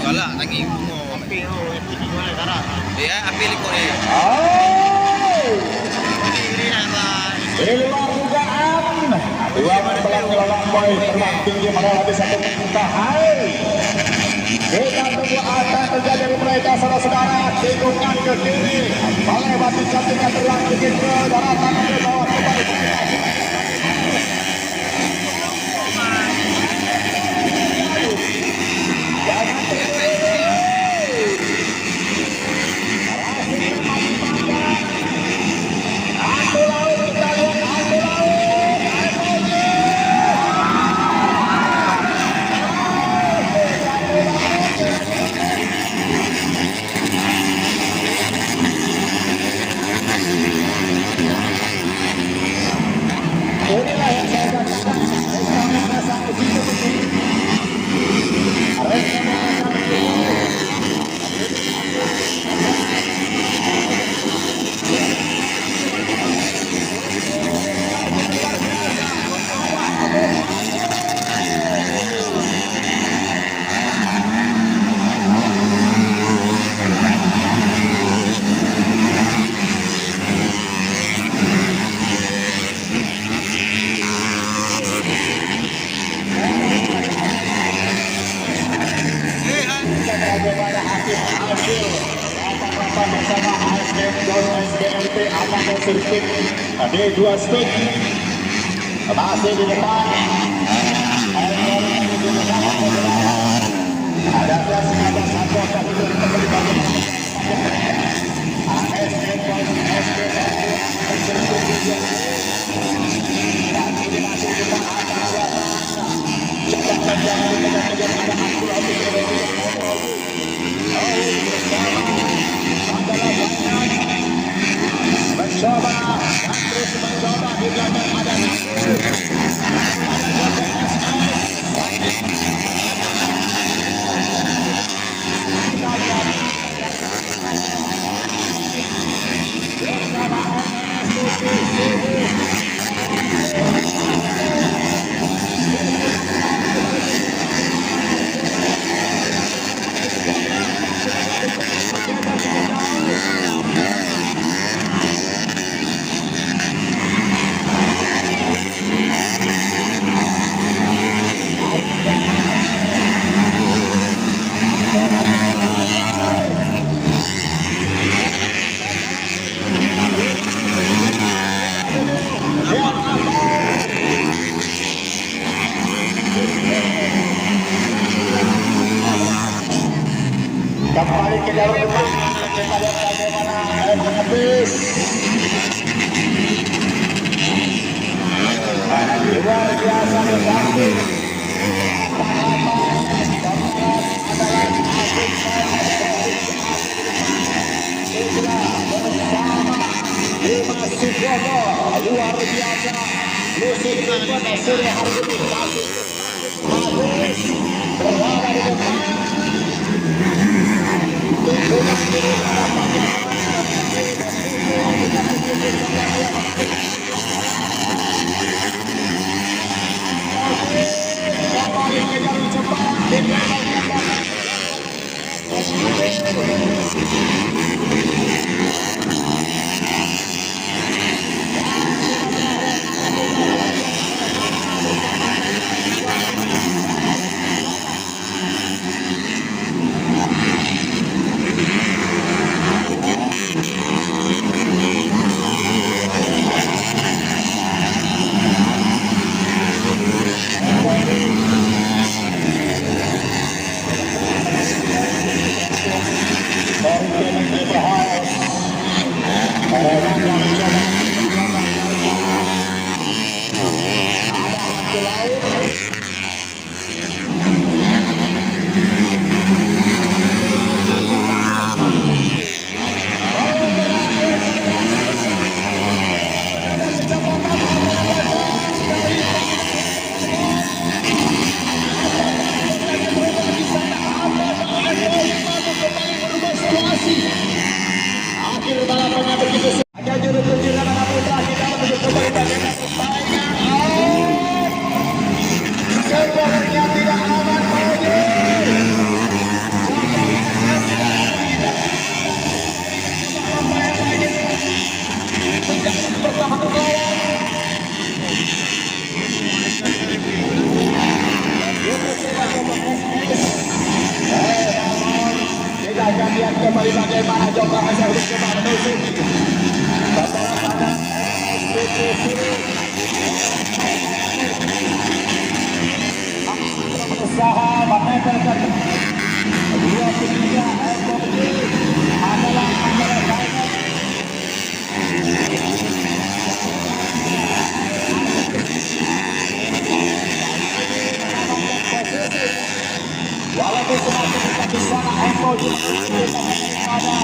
Wala, tangi mo. Api oh, tinggi wala tara. Iya, apili ko eh. Ini apa? Di luar dugaan, dua pembalap melawan poin terbang tinggi melewati satu putaran. Kita tunggu apa yang terjadi dari mereka saudara-saudara. Tikungan ke kiri, melewati cantikan terbang tinggi ke daratan ke bawah kembali. Bersama ASM dan SBMP Aman Sirkuit di dua stick masih di depan. Ada kelas 15 satu akan kembali bagi ASM dan mencoba dan terus mencoba di belakang ada kembali ke jalur depan. Kita lihat bagaimana habis. Luar biasa berganti. Luar biasa musik pada sore hari ini habis berada di depan. kembali bagaimana Joko Hasil untuk coba menusuk. Berusaha menempelkan 2-3 adalah walaupun semakin dekat di sana Eko juga pada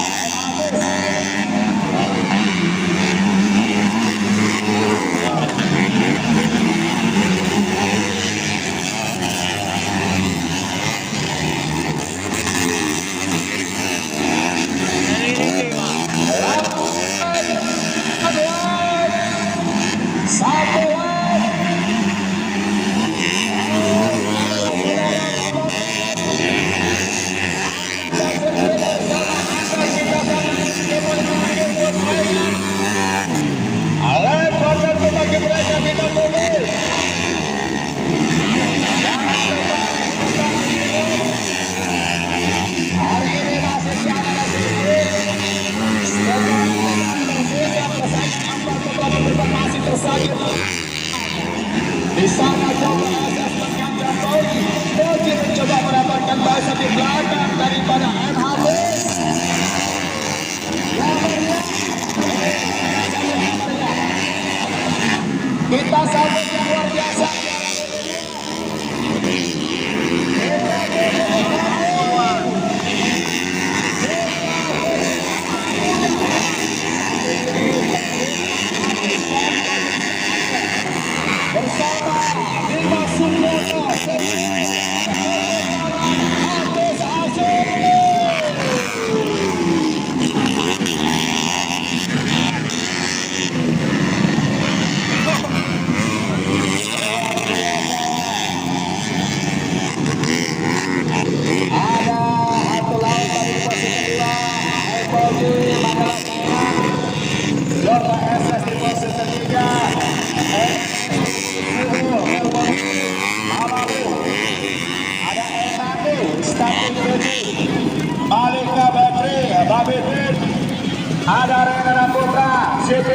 di sana coba asas mengambil Bogi. Bogi mencoba mendapatkan bahasa di belakang daripada MHB. Kita sambut yang luar biasa. Bersama Bima Sumono Habis Asyik. Ada satu lawan dari posisi kedua Ebogi Mandala Joko SS di posisi ketiga. Ada Enami Stasiun Malika Batri Babit, ada Renana Putra CP